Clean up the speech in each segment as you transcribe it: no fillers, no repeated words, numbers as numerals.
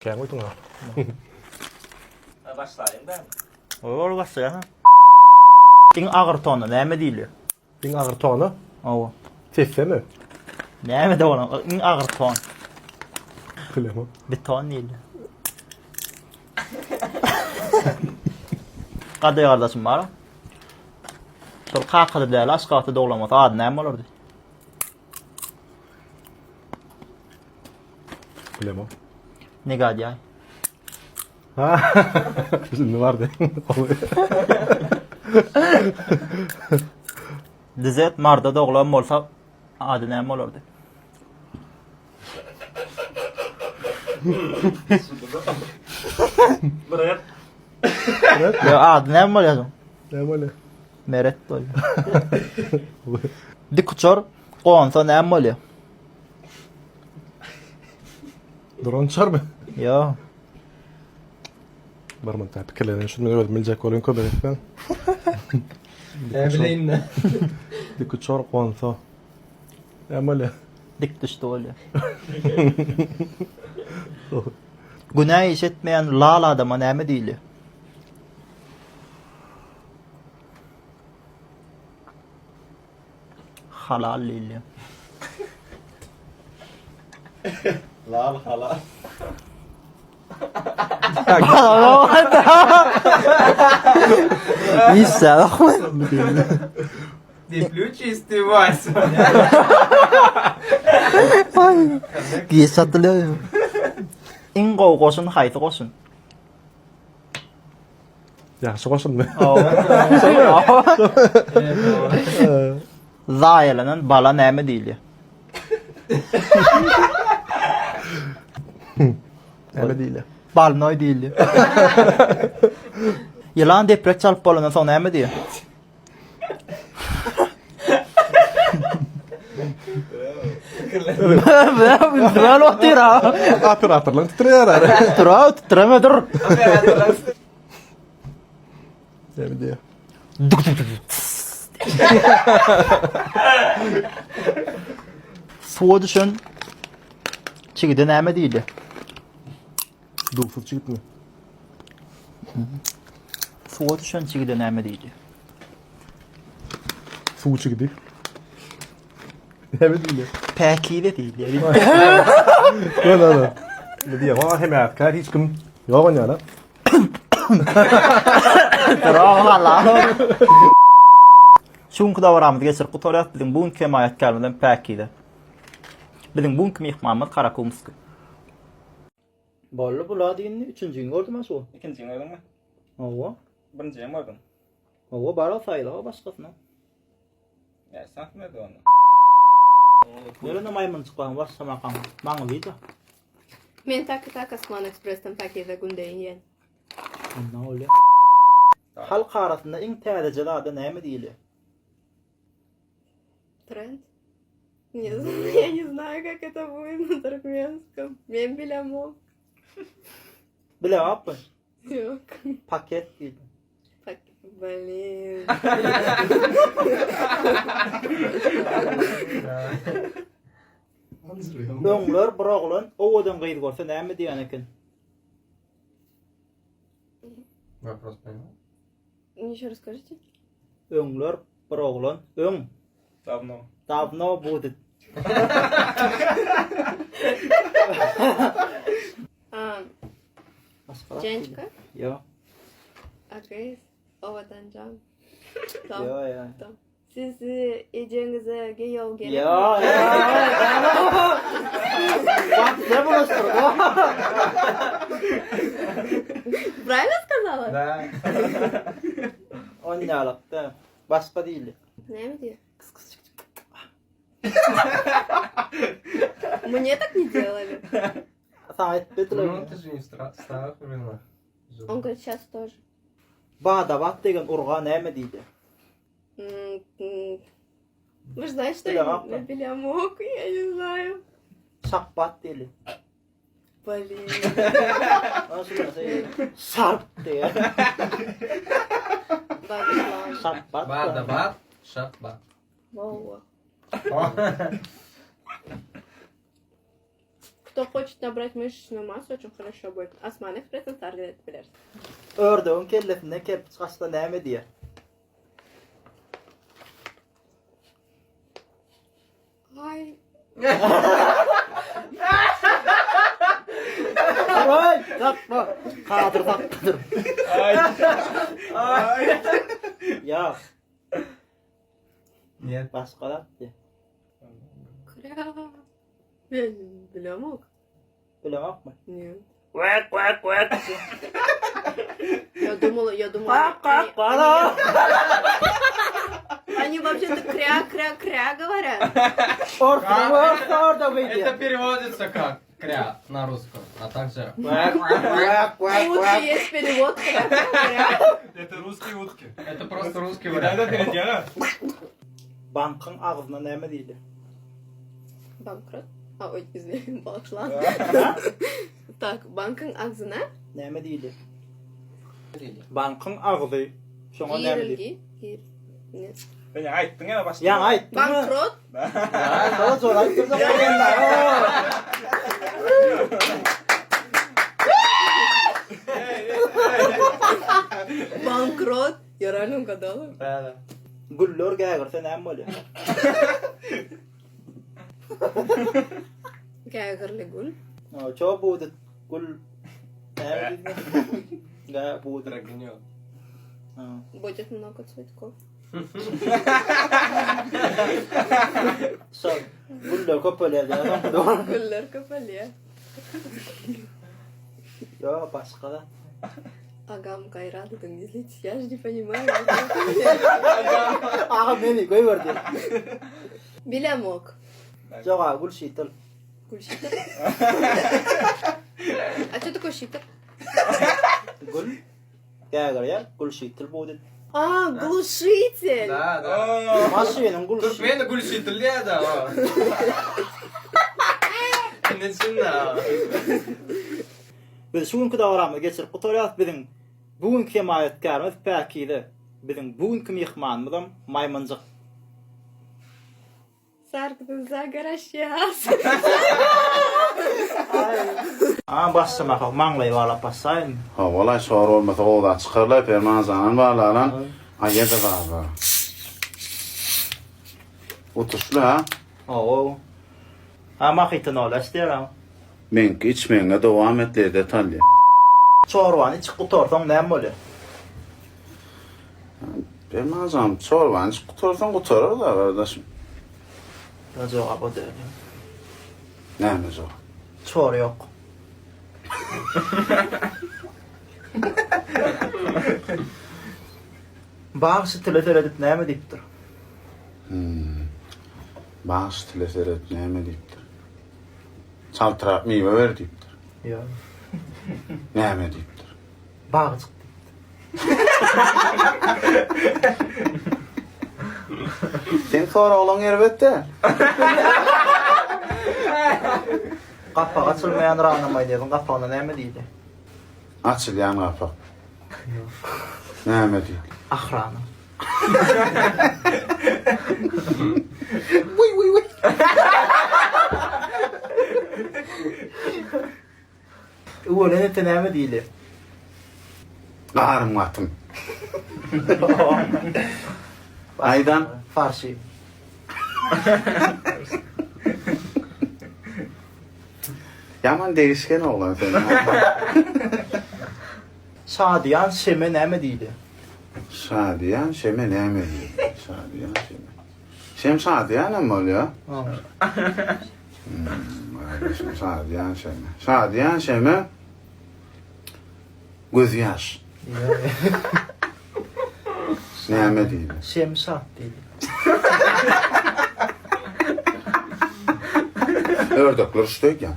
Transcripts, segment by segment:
Kénไว้ตรงไหน Başlayayım ben. Olur başlayalım. Eng ağır tonu näme diýilýär? Eng ağır tonu Owa. Fefe mi? Näme de bolan? Eng ağır ton. Bilemem. Bir ton diýilýär. Gaday gardaşym bar. Şol kakady däl aşgaty doglamat ady näme bolardy? Bilemem. Ne gadýay? Ha. Şimdi vardı. Dizet marda doglan bolsa ady näme bolardy? Bırak. Ya ady näme bolýar? Ne böyle? Meret bolýar. Dik uçar goňsa näme bolýar? Drone çar mı? Ya. Barman tabi kelenen şunu öldürmeyecek olan köberekten. bileyim ne? Dik çor konsa. Ne böyle? Dik düşdi bolýar. Günah işetmeyen lal adama näme diýilýär? Halal diýilýär. Lal halal. Nisa, Ты ключистый, Вася. giýes satylýar. Iň gowgosun haýsy gosun? Yaxşı koşun mu? Zaýalanan bala näme diýilýär? Öyle değil. Balnoy diýilýär. Ýılan deprek çalyp bolandan soň näme diýer? Ben otira. Operatorlar titreyer. Tura, titreme dur. Ne diyor? Suwa düşen çigide näme diýilýär? Dufsuz çıkıt mı? Suwa düşen çigide näme diýilýär? Su çıkıdı. Ne diyor? Päkide diýilýär. Ne. Ne diyor? Ama hem kar hiç kim yok on yana. Tura hala. Şuňky da baramyz geçir gutorat bilen bugün kemayat kalmadan päkide. Bilen bugün mehmanymyz Karakumsky. Bolla bula diýeni 3-nji gün gördüm aşo. İkinci gün öldün mü? Owa. Birinci gün öldün. Owa bara saýla başgasyna. Ya sen ne diyorsun onu? Nerede maymun çıkan var samakan. Maňa vida. Men taka Osman Express'ten pakete gündeýin. Ne oluyor? Halk arasında en täze ada näme diýilýär? Тренд? Не знаю, я не знаю, как это будет на туркменском. Мен билемок. Bilemap mı? Yok. Paket diýilýär. Блин. Öňler bir oglan owadan gyýyr görse näme diýen eken? Вопрос понял? Еще расскажите. Öňler bir oglan öň Давно. давно будет. А, Женечка? Yo. Окей. Ovadan can. Yo yo. Tamam. Siz ecenize geyol gelin. Yo yo. Bak ne bulaştırdı? Правильно сказала? Да. Onyalıkta. Başka değil. Не мне. Мне так не делали. Sait Ну, betler. ты же не в старых временах. жил. Он говорит, сейчас тоже. Bağda bak degen urga näme diýdi? Вы же знаете, что Бля, я лапа. на белямок? Я не знаю. Şakbat diýili. Блин. Nasıl söyleyeyim? Sarp diye. Бабушка. Şakbat. Бада бат, шат бат. Вова. О, Кто Кто хочет набрать мышечную массу, очень хорошо будет. Осман экспрессен тарget bilirsin. Ördeğin kellesinde kep çıkasta näme diye. Ay. Ay, takma. Kadır takdır. Ya, Нет. başka diye. Кря. Ben bilemem. Bilemek mi? Нет. Quack quack quack. Я думала, Quack quack para. они вообще-то кря-кря-кря говорят. Orada Это video. переводится как кря на русском, а также Quack quack quack Лучше quack. есть перевод кря-кря-кря. Это русские утки. это просто русский Когда вариант. перейдя? Bankın ağzına näme diýdi? Банкрот. А, ой, извини, балашлан. Так, банкın ağzına Näme diýdi? Bankın ağzı. Şoňa näme diýdi? girilgi. Нет. Beni ayttın ya başta. Ya aytdyňmy? Банкрот. Sonra sonra aytdyň. Банкрот. Я реально угадала. Güller gägirse näme bolýar? Gägirli gül. Ço budy gül. Näme diýdi? Ga budy. Драгонёк. Будет много цветков. So, güller köp bolýar. Doğru. Güller kapalı. Yo, başka da. Агам Кайрат излить. Я же не понимаю. Ağa meni goýberdi. Bilemok. Joga gül şiýtil. Гульщитер. А что такое щитер? Gül gägir ya, gül şiýtil budy. А, глушитель. Да, да. Maşynyň gül Тут мені гульшитель да. Нечинна. Biz şuňky dagramda geçirip gutarýas biziň bugünkü emaýetkarymyz päkide. Biziň bugünkü mehmanymyz Maymunjak. Sarkdın zagarashas. Başlamak maňlaýy bala passaýyn. Ha wala şoğur olmasa o da çıkarlar perman zanan bağlanan ayet var. Oturşlu ha. Oo. Mahytyn olaşdyr. Men içmenge devam et de detalye. Çorwany çyk gutarsaň näme bolýar? Perman zan çorban kutursan kuturar da kardeşim. Da jogap öder. Näme o? Çor ýok. Bağışı telefer edip näme diýipdir? Bağış tileseret näme diýipdir? Çaltırap meyve ver diýipdir. Ýa. Näme diýipdir? Bağıçyk. Sen sonra olan elbette. Gapag açylmaýan ranamaý diýen gapagyna näme diýdi? Açılyan kapak. Näme diýip? Ahrana. Ulan ete näme diýdi? Garym atım. Aydan Farsy. yaman değişken oğlan sen. Şadiyan şeme näme diýdi? Şadiyan şeme näme diýdi? Şadiyan şeme. Şem şadiyan mı oluyor? Kardeşim şadiyan şeme. Şadiyan şeme. Göz yaş. Näme diýdi? Şemşat diýdi. Ördekler üsteyken.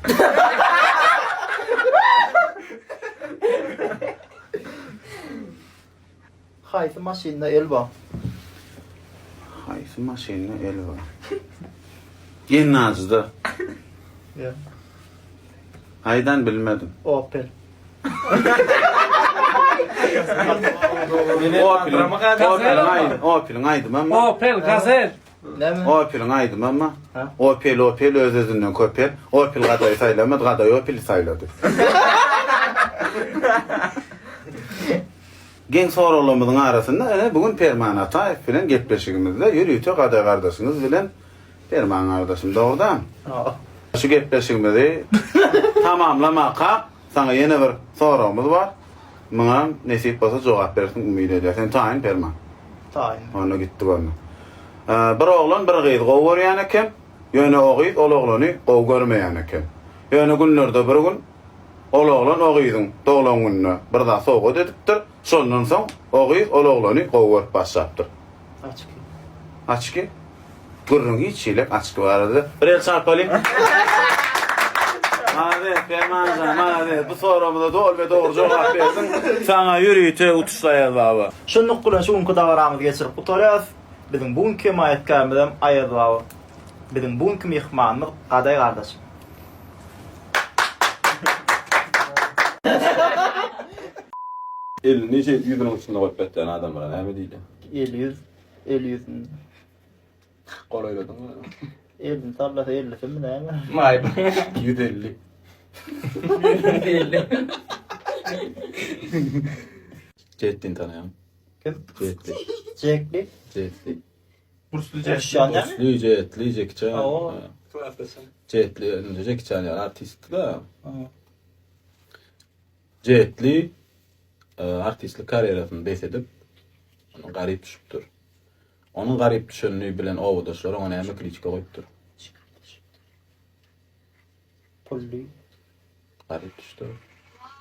Haýsy maşynda el bar? Haýsy maşyna el var. Gennazda. Ya. Aydan bilmedim. Opel. Opel'in aydı. Opel'in aydı. Opel, Gazel. Näme? Opel'in aydım ama Ha? Opel öz-özünden köpel. Opel gadayı saylamadı, gaday Opel'i sayladı. Gen sorularımızın arasında bugün Perman Ataev bilen gepleşigimizde yürüyütü gaday kardeşiniz bilen Perman kardeşim doğrudan. Şu gepleşigimizi tamamlamaka sana yeni bir sorumuz var. Buna nesip bolsa jogap bersin umid edersen taýyn Perman. Taýyn. Onu gitti bana. Bir oğlan bir gyz gow görýän eken, ýöne o gyz ol oglany gow görmeýän eken. Ýöne günlerde bir gün ol oglan o gyzyň doglan gününe bir da soňa edipdir. Şondan soň o gyz ol oglany gow görüp başlapdyr. Açky. Gurrun hiç çilek açky barady. Bir el çarpaly. Hadi Permancan, hadi bu sorumuza doğru jogap bersin. Sana ýürüýte utuşlaýar baba. Şunluk bilen şu günkü dagaramyzy geçirip gutarýas. Biziň bugünkü maýatkamyzdan aýar baba. Biziň bugünkü mehmanymyz gaday gardaşym. Elini yüzünün üstünde koyup ettiğin adam var, näme diýdi? 50 Kol oyladın mı? 50 tarlasa 50 mi näme? May. 150. Jettin tanıyam. Kim? Jettin. Jackli. Jettin. Burslu Şan näme? Osli, Jetli, Jackie Chan. Oo. Jetli, önce Jackie Chan yani artist da. Jetli artistlik kariyerasını besedip onu garip düşüpdür. Onun garip düşenliği bilen oğudaşlar ona näme kliçka koyupdur. Pulli. Garip düştü.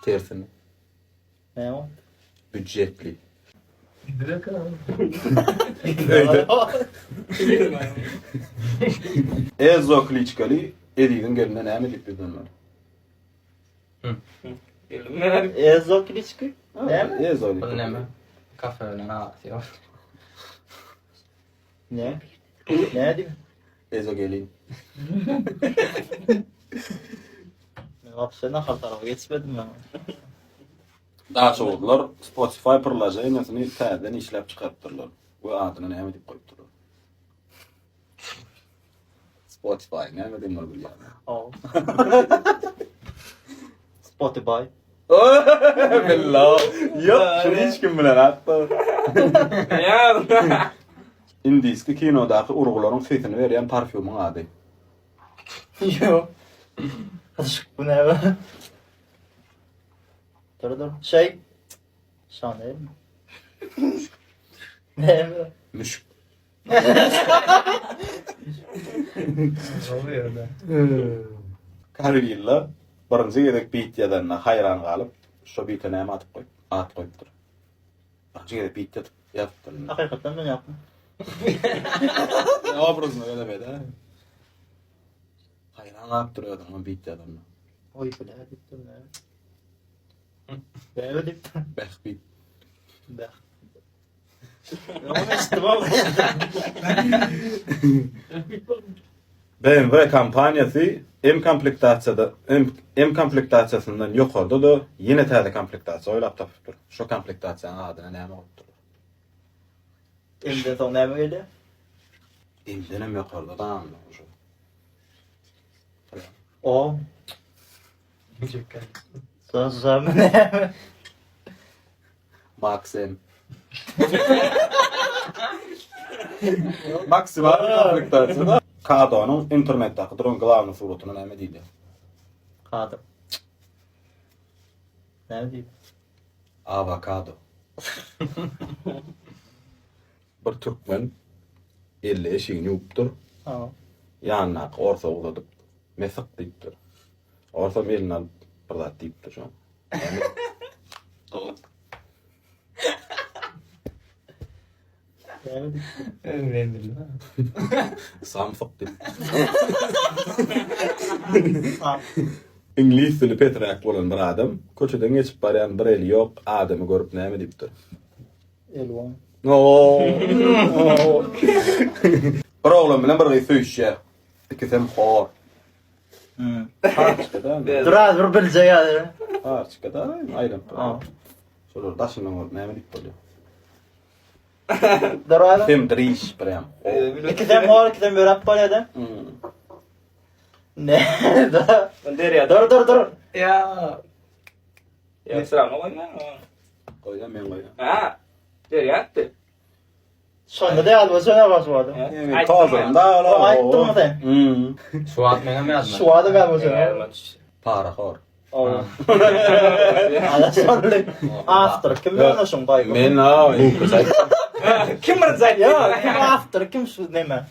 Tersini. Näme? Büdjetli. Ezo kliçkali ediğin geline näme diýip bildiler. Ezokliçki. Näme? Ezo. Bu näme? Kafeden aýtýar. Ne? Ne diýip? Ezo gelin. Men opsiyona hatara geçmedim ben. Daha çoğullar Spotify pırlajaýyny täzeden işläp çykartdyrlar. Bu adyny näme diýip goýupdyrlar? Spotify näme diýip bilýär. Oo. Spotify. Billah. Yok, şunu hiç kim bilen hatta. Ya. Indiski kinodaki urguların sesini veren parfümün adı. Yo. Aşk bu ne be? Dur. Şey. Chanel mi? Ne mi? Müşk. Oluyor da. Karvilla birinci gedek beat yadanna hayran kalıp şu beat'e näme at koyupdur. Birinci gedek beat yaptır. Hakikaten ben yaptım. Obrazını öyle be de. Hayran kalıp duruyordum o beat yadanna. Oy bile bittim ne? Ben öyle bittim. Beh beat. Ben. Ama işte var. BMW kampanyası M komplektasiýasyndan ýokarda da ýene täze komplektasiýa oýlap tapypdyr. Şu komplektasiýanyň adyna näme goýupdyr? Elde son ne mi geldi? Emdenem ýokarda da şu. O. Sözüm ne? Maxim. Maksimal komplektasiýa. Kado'nun internetdaki duran glavny suratına näme diýdi? Kadım. Ne diyeyim? Avokado. Bir türkmen 50 eşigini ýupdyr. Ha. Ýanyna orsa uladyp mesak diýipdir. Orsa melini alyp bir zat diýipdir şu. Ne diyeyim? Öğrendim ha. Samsak diýip. Ha. İngiliz dili petrak bolan bir adam, köçeden geçip barýan bir el ýok, adamy görüp näme diýipdir? Elwan. No. Bir oglan bilen bir gyz söýüşýär. İkisem hor. Harçkada. Duraz bir bilje ýaly. Harçkada aýryp. Ha. Şolar daşynyň näme diýip bolýar? Dorada. Tim driş prem. İkiden var, ikiden börek var ya da. Ne? Derya. Dur. Ya. Ya sıra mı oynar? Koyacağım ben koyacağım. Ha. Derya attı. Sonunda da yazma söyle başladı. Evet, tozum da ola. Ayttın mı sen? Şu at mene mi yazma? Şu adı ben bu söyle. Para kor. Allah. Anlaşıldı. After kim bilir şun kaygı? Men ha. Kim rızayt Ya kim after kim şu neme?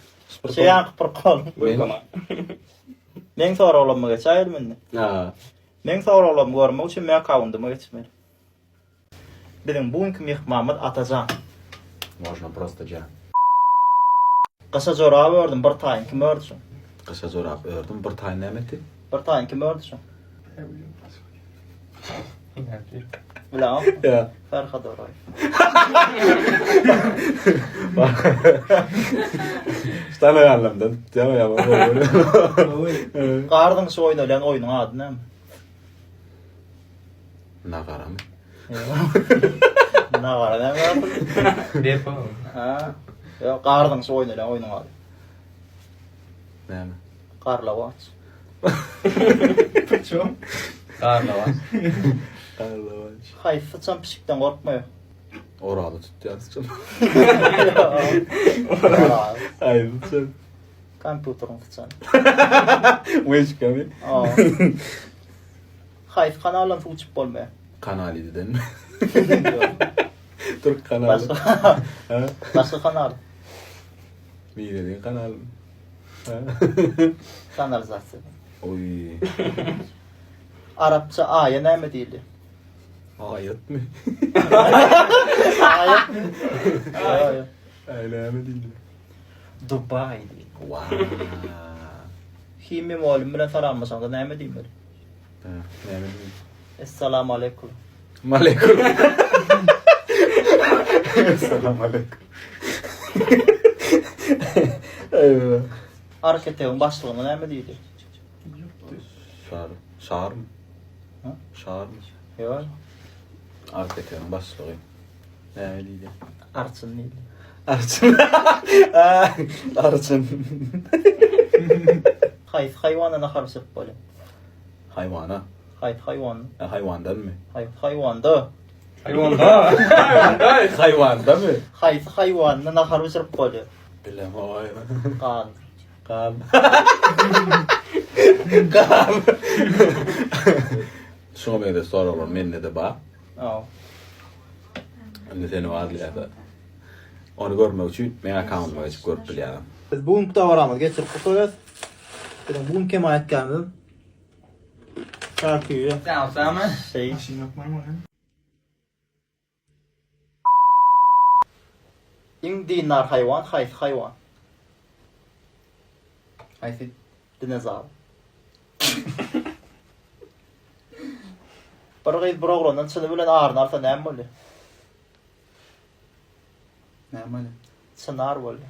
Şey yanqı bir qol. Men sonra olamma geçer mi? Ha. Men sonra olamma görmek için men kavundum geçmedi. Bizim bugünkü mehmanımız Atacan. Можно просто can. Kısa zorağı verdim bir tayin kim ördü şun? Kısa zorak ördüm. Bir tane nemeti. Bir tayin kim ördü şun? Bilemem. Ya. Ferhat Oray. Sen ayarlamdan. Sen ayarlamdan. Qardın şu oynayan oyunun adı ne? Nagara mı? Ne var ne var? Depo. Ha. Ya qardın şu oynayan oyunun adı. Ne mi? Qarlavaç. Karla var. Karlavaç. Hayfıçan pişikten korkmuyor. Oralı tutacağız canım. Hayır sen. Kompüterin fıçan. Weş kami. Hayf kanalın fuçup bolmaya. Kanali dedin mi? Türk kanalı. Başka kanal. Bir dediğin kanal. Kanalizasyon. Oy. Arapça aya ne mi değildi? Ayet mi? Aya. Aya. Öyle mi değil? Dubai değil. Wow. Himi malum bilen saranmasan da ne mi değil mi? Ne mi değil? Esselamu aleyküm. Malekul. Selam aleyküm. Eyvallah. Hareketin başlığını ne mi değildi? Şar. Şar mı? Ha? Şar mı? Yok. Arkadaşım başlığı. Ne öyleydi? Arçın değildi. Arçın. Arçın. Hayvanına karışıp böyle. Hayvana. Hayvan. Hayvandan mı? Hayvanda. Hayvanda. Hayvanda mı? Hayvanına karışıp böyle. Bilmem o hayvan. Kan. Kan. Kan. Şuna beni de soralım. Minne de bak. Oh. Şimdi seni varlı ya da. Onu görmek için bana kalmak için görüp biliyorum. Biz bugün davramız geçirip tutuyoruz. Benim bugün kemayet geldim. Şarkıyı Sen mi? şey. İn dinar hayvan, hayvan. Haysi. Dinozavr. Bir oğlanın çını bilen ağırnarsa ne böyle? Ne böyle? Çınar böyle.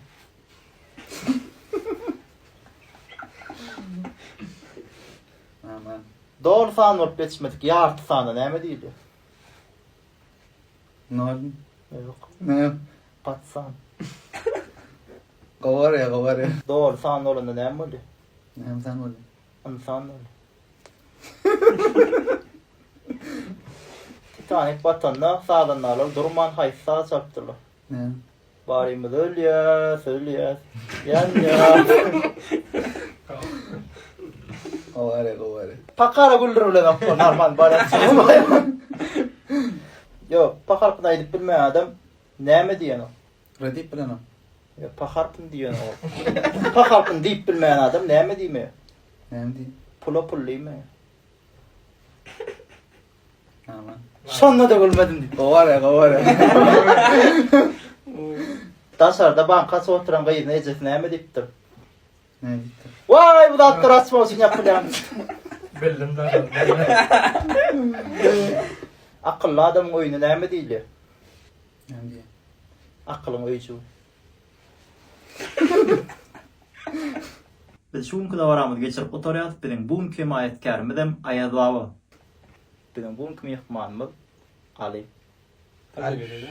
Aman. Doğru sanır geçmedik. Yartı sanır ne mi değil? Ne oldu? Yok. Ne? Patsan. Kovar ya kovar ya. Doğru sanır olan ne mi böyle? Ne sen oldu? İnsan öyle. Titanic batanına sağlanlarlar. Durman haysa çarptırlar. Ne? Bari mi söylüyor. Yan ya. Kovar ya kovar ya. Pakara güldürürler ama normal bari. Yo, pakar kına edip bilmeyen adam ne mi diyen o? Radip plan o. Ya pakar kın diyen o. Pakar kın deyip bilmeyen adam ne mi diyeyim ya? Ne mi değil? Pula pulluyum ya. Aman. Sonuna da gülmedim diye. Kovar ya kovar ya. Dışarıda bankası oturan kayıdına ecesi ne mi deyiptir? Ne gitti? Vay bu da attır asma olsun yapılan. Bildim da. Akıllı adamın oyunu ne mi değil ya? Ne diye? Akılın oyucu. Biz şu günkü davramızı geçirip oturuyoruz. Benim bugünkü himayetkarımızım Ayazava. Benim bugünkü mehmanımız Ali. Hadi.